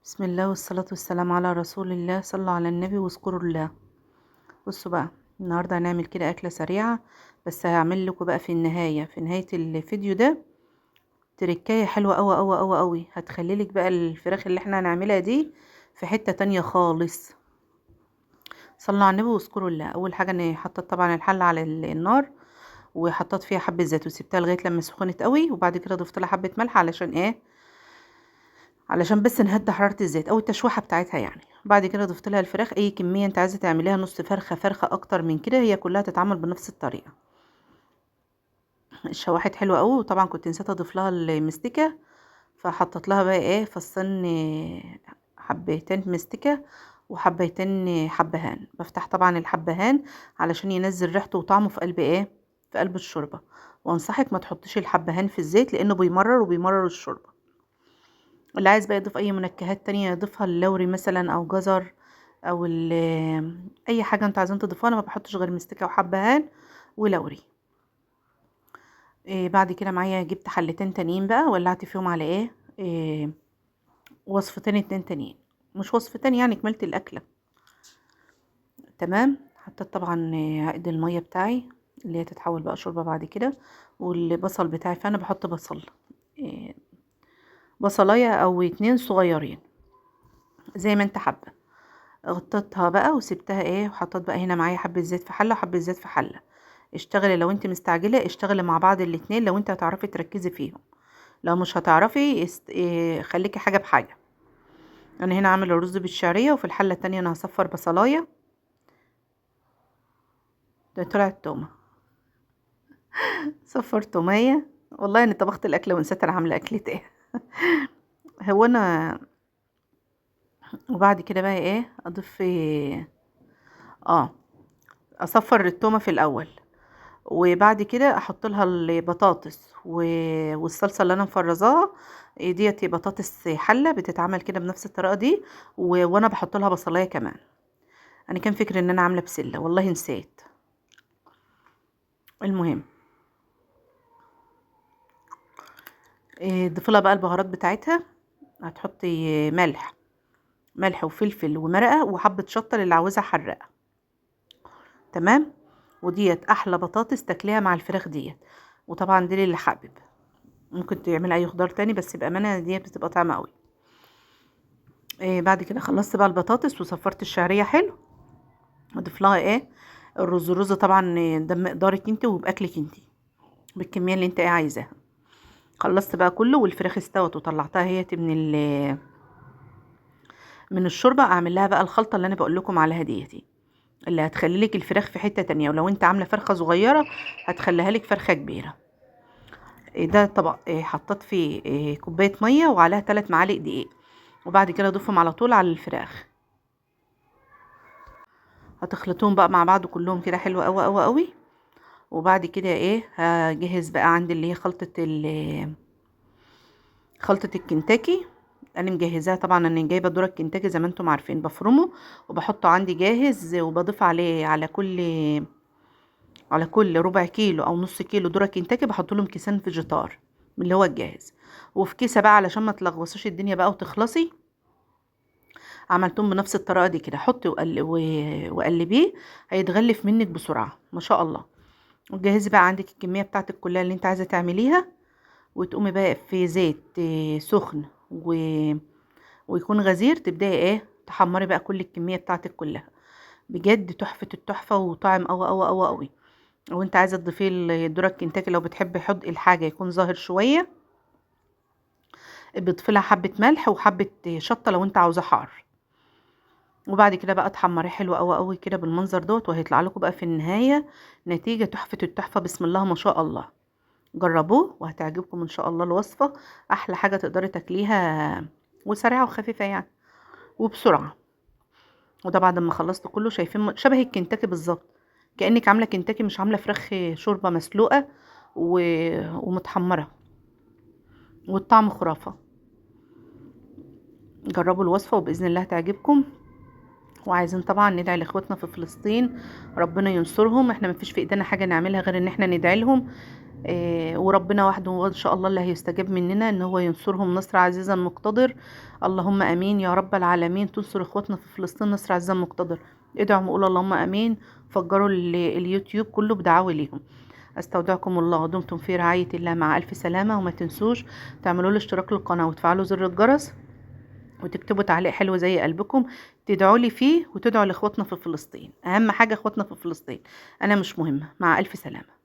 بسم الله والصلاة والسلام على رسول الله. صلوا على النبي واذكروا الله. بصوا بقى، النهاردة هنعمل كده أكلة سريعة، بس هعمل لكم بقى في نهاية الفيديو ده تركاية حلوة أوي أوي أوي أوي، هتخليلك بقى الفراخ اللي احنا هنعملها دي في حتة تانية خالص. صلوا على النبي واذكروا الله. أول حاجة اني حطيت طبعا الحلة على النار، وحطيت فيها حبة زيت وسبتها لغاية لما سخنت قوي، وبعد كده ضفت لها حبة ملح علشان ايه، علشان بس نهدي حرارة الزيت او التشويحة بتاعتها يعني. بعد كده ضفت لها الفراخ، اي كمية انت عايزة تعمليها، نص فرخة، فرخة اكتر من كده، هي كلها تتعمل بنفس الطريقة. اتشوحت حلوة قوي، وطبعا كنت نسيت اضيف لها المستكة، فحطت لها بقى ايه فصين، حبيتين مستكة وحبيتين حبهان. بفتح طبعا الحبهان علشان ينزل ريحته وطعمه في قلب ايه، في قلب الشوربة. وانصحك ما تحطيش الحبهان في الزيت لانه بيمرر الشوربة. اللي عايز بقى يضيف اي منكهات تانية يضيفها، اللوري مثلا او جزر او اي حاجة انتوا عايزين تضيفوها. انا ما بحطش غير مستكة وحبهان ولوري. بعد كده معايا جبت حلتين تانيين بقى، ولعت فيهم على إيه وصفتين اتنين تانيين، مش وصفتين يعني، كملت الاكلة. تمام. حطيت طبعا عقد المية بتاعي اللي هي تتحول بقى شوربة بعد كده، والبصل بتاعي، فانا بحط بصل، إيه بصلاية او اتنين صغيرين زي ما انت حابة. غطيتها بقى وسبتها وحطيت بقى هنا معايا حبة زيت في حلة وحبة زيت في حلة. اشتغلي لو انت مستعجلة، اشتغلي مع بعض الاتنين لو انت هتعرفي تركزي فيهم. لو مش هتعرفي خليكي حاجة بحاجة. انا هنا عامله الرز بالشعرية، وفي الحلة التانية انا هصفر بصلاية. ده طلعت تومة. صفر تومية. والله اني طبخت الاكلة ونسيت انا عاملة اكلة ايه. هو انا. وبعد كده بقى اضيف اه اصفر التومة في الاول، وبعد كده احط لها البطاطس والصلصه اللي انا مفرزاها. ديت بطاطس حله بتتعمل كده بنفس الطريقه دي، وانا بحط لها بصلايه كمان. انا كان فكري ان انا عامله بسله، والله نسيت. المهم، ضيف لها بقى البهارات بتاعتها. هتحطي ملح وفلفل ومرقه وحبه شطه للي عاوزها حراقه. تمام. وديت احلى بطاطس تاكليها مع الفراخ ديت. وطبعا دي اللي حابب ممكن تعمل اي خضار تاني، بس بامانه دي بتبقى طعمه قوي. بعد كده خلصت بقى البطاطس وصفرت الشعريه حلو. اضيف لها الرز طبعا، ده بمقدارك انت وباكلك انت، بالكميه اللي انت عايزاها. خلصت بقى كله، والفراخ استوت وطلعتها هي من الشوربه. اعمل لها بقى الخلطه اللي انا بقول لكم عليها ديتي، اللي هتخلي لك الفراخ في حته تانية، ولو انت عامله فرخه صغيره هتخليها لك فرخه كبيره. ده طبق، حطيت فيه كوبايه ميه وعليها 3 معالق دقيق، وبعد كده اضيفهم على طول على الفراخ. هتخلطوهم بقى مع بعض كلهم كده حلو قوي قوي قوي. وبعد كده هجهز بقى عندي اللي هي خلطة الكنتاكي. انا مجهزاها طبعا، انا جايبه ذره الكنتاكي زي ما انتم عارفين، بفرمه وبحطه عندي جاهز، وبضيف عليه على كل ربع كيلو او نص كيلو ذره كنتاكي بحط لهم كيسان فيجيتار من اللي هو الجاهز. وفي كيسه بقى علشان ما تلغوصيش الدنيا بقى وتخلصي، عملتهم بنفس الطريقه دي كده. حطي وقلبيه، هيتغلف منك بسرعه ما شاء الله. وتجهزي بقى عندك الكميه بتاعتك كلها اللي انت عايزه تعمليها، وتقومي بقى في زيت سخن ويكون غزير، تبداي تحمري بقى كل الكميه بتاعتك كلها. بجد تحفه التحفه وطعم قوي قوي قوي قوي. وانت عايزه تضيفي الذره الكنتاكي، لو بتحبي حدق الحاجه يكون ظاهر شويه، بتضيفي لها حبه ملح وحبه شطه لو انت عاوزاه حار. وبعد كده بقى تحمريه حلو قوي قوي كده بالمنظر دوت، وهيطلع لكم بقى في النهايه نتيجه تحفه التحفه. بسم الله ما شاء الله. جربوه وهتعجبكم ان شاء الله الوصفه. احلى حاجه تقدري تاكليها، وسريعه وخفيفه يعني، وبسرعه. وده بعد ما خلصت كله، شايفين شبه الكنتاكي بالظبط، كانك عامله كنتاكي مش عامله فراخ شوربه مسلوقه و... ومتحمره، والطعم خرافه. جربوا الوصفه وباذن الله تعجبكم. وعايزين طبعا ندعي لاخواتنا في فلسطين، ربنا ينصرهم. احنا مفيش في ايدينا حاجه نعملها غير ان احنا ندعي لهم. وربنا وحده ان شاء الله اللي هيستجاب مننا ان هو ينصرهم نصر عزيزا مقتدر. اللهم امين يا رب العالمين. تنصر اخواتنا في فلسطين نصر عزيزا مقتدر. ادعوا وقولوا اللهم امين. فجروا اليوتيوب كله بدعاوي ليهم. استودعكم الله، دمتم في رعاية الله، مع الف سلامة. وما تنسوش تعملوا لي اشتراك للقناة وتفعلوا زر الجرس وتكتبوا تعليق حلو زي قلبكم، تدعوا لي فيه وتدعوا لاخواتنا في فلسطين. اهم حاجة اخواتنا في فلسطين، انا مش مهمة. مع الف سلامة.